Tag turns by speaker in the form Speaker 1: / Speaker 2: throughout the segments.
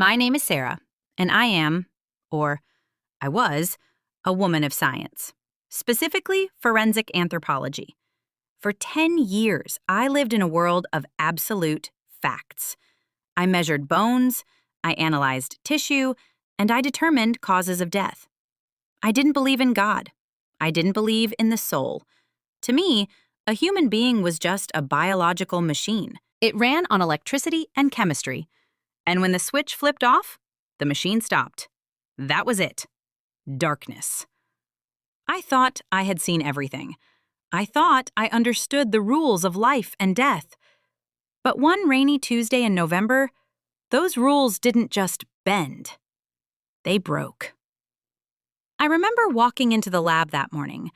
Speaker 1: My name is Sarah, and I am, or I was, a woman of science, specifically forensic anthropology. For 10 years, I lived in a world of absolute facts. I measured bones, I analyzed tissue, and I determined causes of death. I didn't believe in God. I didn't believe in the soul. To me, a human being was just a biological machine. It ran on electricity and chemistry. And when the switch flipped off, the machine stopped. That was it. Darkness. I thought I had seen everything. I thought I understood the rules of life and death. But one rainy Tuesday in November, those rules didn't just bend. They broke. I remember walking into the lab that morning.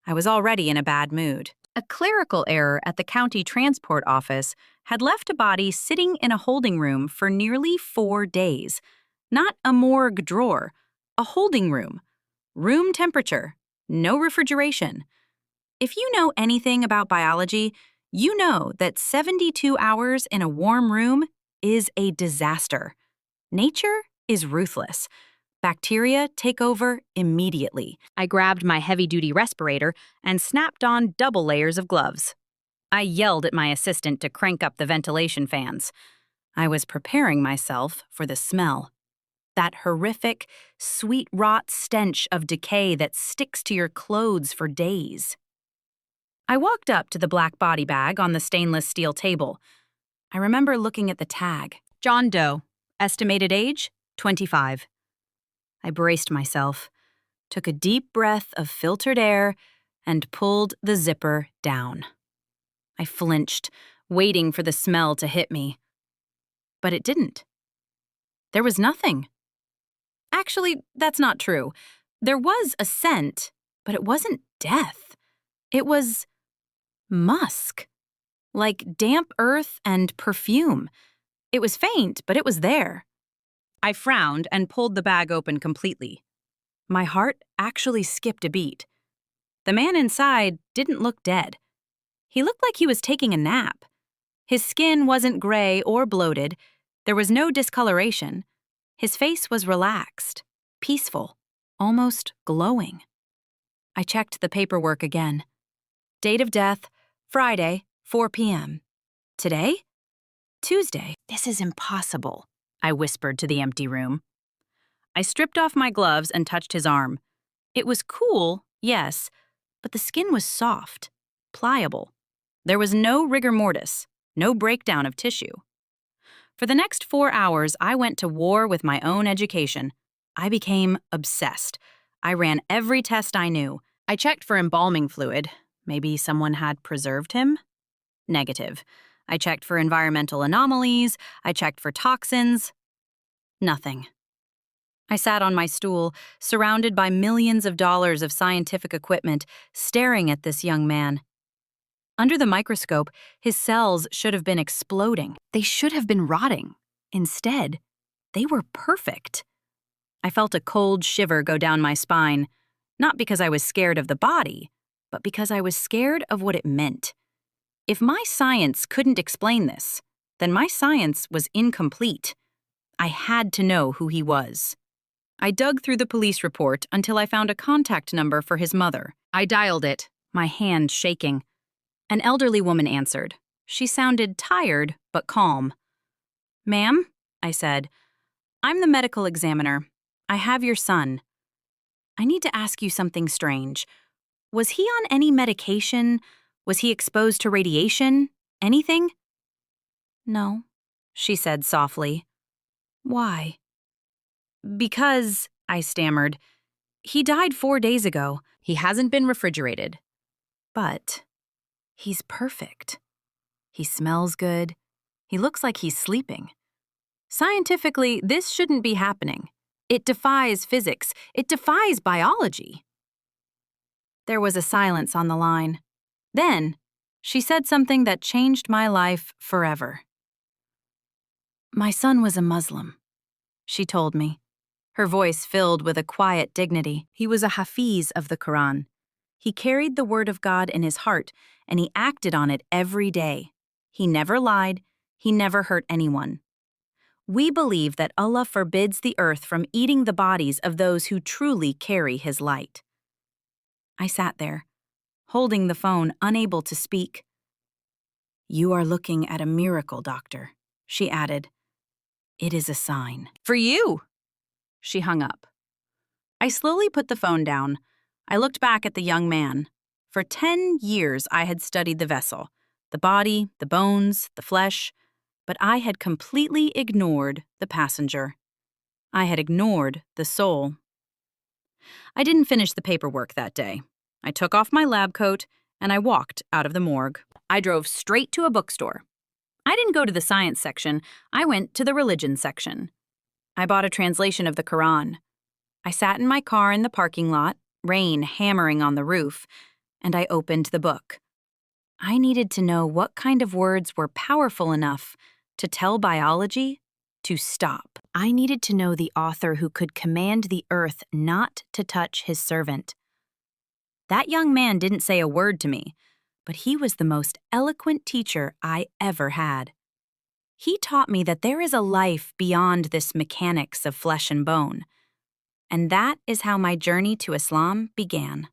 Speaker 1: I was already in a bad mood. A clerical error at the county transport office had left a body sitting in a holding room for nearly 4 days. Not a morgue drawer, a holding room. Room temperature, no refrigeration. If you know anything about biology, you know that 72 hours in a warm room is a disaster. Nature is ruthless. Bacteria take over immediately. I grabbed my heavy-duty respirator and snapped on double layers of gloves. I yelled at my assistant to crank up the ventilation fans. I was preparing myself for the smell. That horrific, sweet rot stench of decay that sticks to your clothes for days. I walked up to the black body bag on the stainless steel table. I remember looking at the tag. John Doe, estimated age, 25. I braced myself, took a deep breath of filtered air, and pulled the zipper down. I flinched, waiting for the smell to hit me. But it didn't. There was nothing. Actually, that's not true. There was a scent, but it wasn't death. It was musk, like damp earth and perfume. It was faint, but it was there. I frowned and pulled the bag open completely. My heart actually skipped a beat. The man inside didn't look dead. He looked like he was taking a nap. His skin wasn't gray or bloated. There was no discoloration. His face was relaxed, peaceful, almost glowing. I checked the paperwork again. Date of death, Friday, 4 p.m. Today? Tuesday. This is impossible, I whispered to the empty room. I stripped off my gloves and touched his arm. It was cool, yes, but the skin was soft, pliable. There was no rigor mortis, no breakdown of tissue. For the next 4 hours, I went to war with my own education. I became obsessed. I ran every test I knew. I checked for embalming fluid. Maybe someone had preserved him? Negative. I checked for environmental anomalies. I checked for toxins. Nothing. I sat on my stool, surrounded by millions of dollars of scientific equipment, staring at this young man. Under the microscope, his cells should have been exploding. They should have been rotting. Instead, they were perfect. I felt a cold shiver go down my spine, not because I was scared of the body, but because I was scared of what it meant. If my science couldn't explain this, then my science was incomplete. I had to know who he was. I dug through the police report until I found a contact number for his mother. I dialed it, my hand shaking. An elderly woman answered. She sounded tired, but calm. "Ma'am," I said, "I'm the medical examiner. I have your son. I need to ask you something strange. Was he on any medication? Was he exposed to radiation? Anything?" "No," she said softly. "Why?" "Because," I stammered, "he died 4 days ago. He hasn't been refrigerated. But he's perfect. He smells good. He looks like he's sleeping. Scientifically, this shouldn't be happening. It defies physics. It defies biology." There was a silence on the line. Then, she said something that changed my life forever. "My son was a Muslim," she told me. Her voice filled with a quiet dignity. He was a Hafiz of the Quran. He carried the word of God in his heart, and he acted on it every day. He never lied. He never hurt anyone. We believe that Allah forbids the earth from eating the bodies of those who truly carry His light. I sat there, holding the phone, unable to speak. "You are looking at a miracle, doctor," she added. "It is a sign." "For you!" She hung up. I slowly put the phone down. I looked back at the young man. For 10 years, I had studied the vessel, the body, the bones, the flesh, but I had completely ignored the passenger. I had ignored the soul. I didn't finish the paperwork that day. I took off my lab coat and I walked out of the morgue. I drove straight to a bookstore. I didn't go to the science section, I went to the religion section. I bought a translation of the Quran. I sat in my car in the parking lot, rain hammering on the roof, and I opened the book. I needed to know what kind of words were powerful enough to tell biology to stop. I needed to know the author who could command the earth not to touch his servant. That young man didn't say a word to me, but he was the most eloquent teacher I ever had. He taught me that there is a life beyond this mechanics of flesh and bone. And that is how my journey to Islam began.